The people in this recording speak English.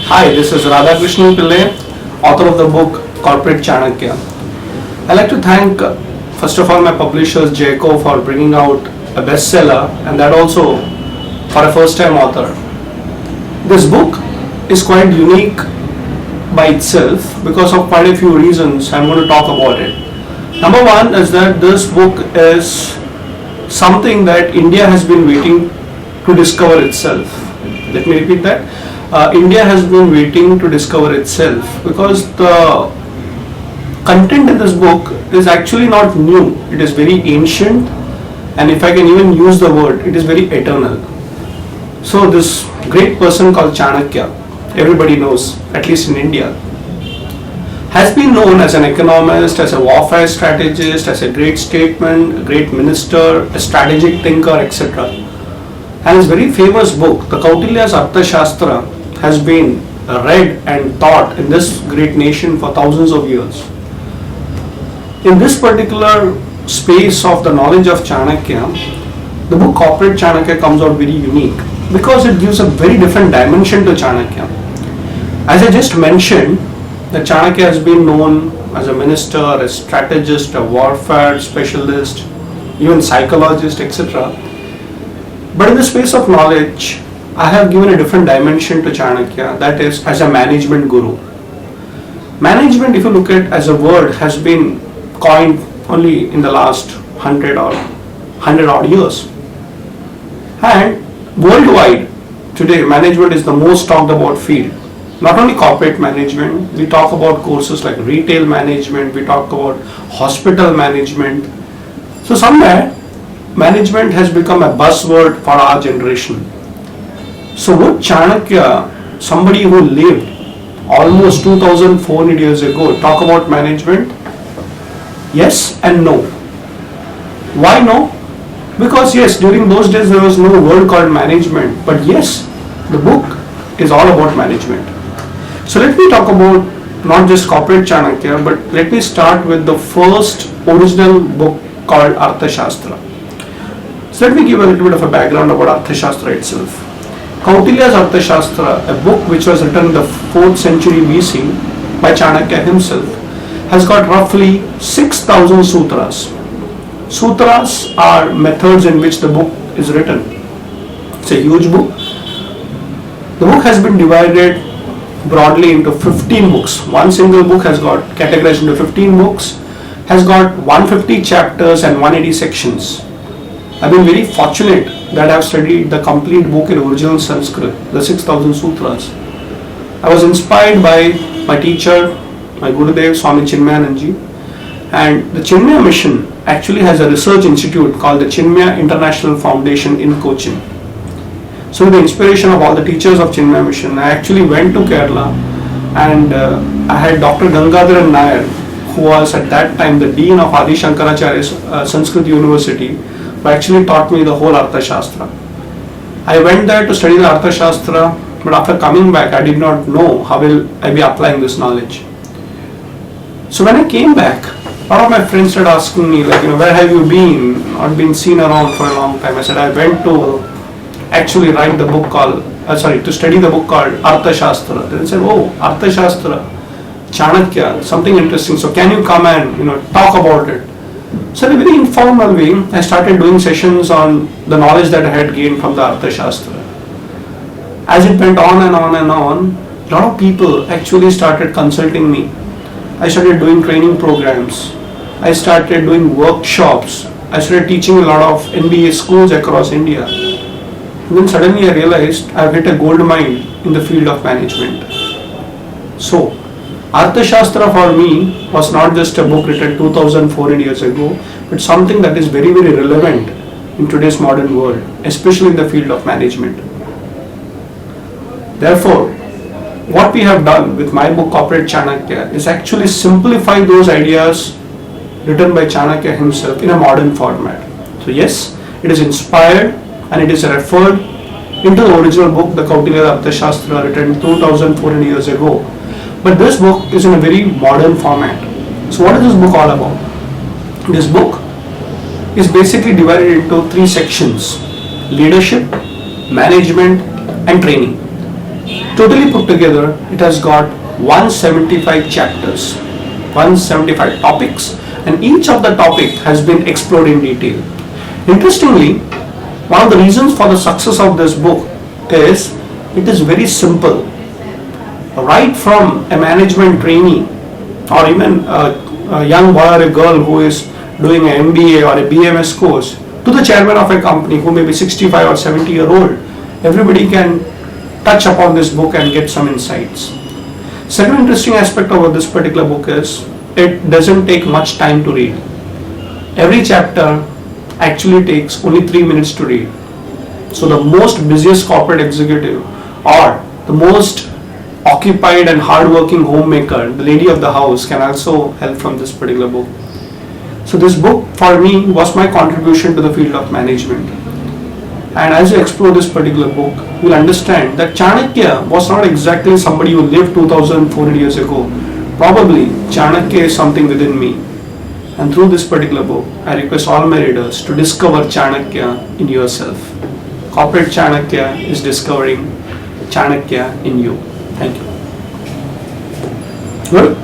Hi, this is Radhakrishnan Pillai, author of the book Corporate Chanakya. I'd like to thank, first of all, my publishers Jayco for bringing out a bestseller, and that also for a first-time author. This book is quite unique by itself because of quite a few reasons. I'm going to talk about it. Number one is that this book is something that India has been waiting to discover itself. Let me repeat that. India has been waiting to discover itself because the content in this book is actually not new. It is very ancient, and if I can even use the word, it is very eternal. So this great person called Chanakya, everybody knows, at least in India, has been known as an economist, as a warfare strategist, as a great statesman, a great minister, a strategic thinker, etc. And his very famous book, the Kautilya's Arthashastra, has been read and taught in this great nation for thousands of years. In this particular space of the knowledge of Chanakya, the book Corporate Chanakya comes out very unique because it gives a very different dimension to Chanakya. As I just mentioned, that Chanakya has been known as a minister, a strategist, a warfare specialist, even psychologist, etc. But in the space of knowledge, I have given a different dimension to Chanakya, that is as a management guru. Management, if you look at as a word, has been coined only in the last 100 odd years. And worldwide, today management is the most talked about field. Not only corporate management, we talk about courses like retail management, we talk about hospital management. So somewhere, management has become a buzzword for our generation. So would Chanakya, somebody who lived almost 2400 years ago, talk about management? Yes and no. Why no? Because yes, during those days there was no word called management, but yes, the book is all about management. So let me talk about not just Corporate Chanakya, but let me start with the first original book called Arthashastra. So let me give a little bit of a background about Arthashastra itself. Kautilya's Arthashastra, a book which was written in the 4th century BC by Chanakya himself, has got roughly 6,000 sutras. Sutras are methods in which the book is written. It's a huge book. The book has been divided broadly into 15 books. One single book has got categorized into 15 books, has got 150 chapters and 180 sections. I've been very fortunate that I've studied the complete book in original Sanskrit, the 6,000 sutras. I was inspired by my teacher, my Gurudev Swami Chinmayananji, and the Chinmaya Mission actually has a research institute called the Chinmaya International Foundation in Cochin. So with the inspiration of all the teachers of Chinmaya Mission, I actually went to Kerala and I had Dr. Gangadharan Nair, who was at that time the Dean of Adi Shankaracharya's Sanskrit University, who actually taught me the whole Arthashastra. I went there to study the Arthashastra, but after coming back, I did not know how will I be applying this knowledge. So when I came back, a lot of my friends started asking me, like, where have you been? Not been seen around for a long time. I said, I went to actually write the book called, to study the book called Arthashastra. Then they said, oh, Arthashastra, Chanakya, something interesting. So can you come and, talk about it? So in a very informal way, I started doing sessions on the knowledge that I had gained from the Arthashastra. As it went on and on and on, a lot of people actually started consulting me. I started doing training programs. I started doing workshops. I started teaching a lot of MBA schools across India. And then suddenly I realized I've hit a gold mine in the field of management. So, Arthashastra for me was not just a book written 2400 years ago, but something that is very, very relevant in today's modern world, especially in the field of management. Therefore, what we have done with my book Corporate Chanakya is actually simplify those ideas written by Chanakya himself in a modern format. So yes, it is inspired and it is referred into the original book, the Kautilya Arthashastra, written 2400 years ago. But this book is in a very modern format. So what is this book all about? This book is basically divided into 3 sections: leadership, management and training. Totally put together, it has got 175 chapters, 175 topics, and each of the topic has been explored in detail. Interestingly, one of the reasons for the success of this book is it is very simple. Right from a management trainee or even a young boy or a girl who is doing an MBA or a BMS course to the chairman of a company who may be 65 or 70-year-old, everybody can touch upon this book and get some insights. Second interesting aspect of this particular book is it doesn't take much time to read. Every chapter actually takes only 3 minutes to read. So the most busiest corporate executive or the most occupied and hardworking homemaker, the lady of the house, can also help from this particular book. So this book for me was my contribution to the field of management. And as you explore this particular book, you'll understand that Chanakya was not exactly somebody who lived 2400 years ago. Probably Chanakya is something within me. And through this particular book, I request all my readers to discover Chanakya in yourself. Corporate Chanakya is discovering Chanakya in you. Thank you. Good?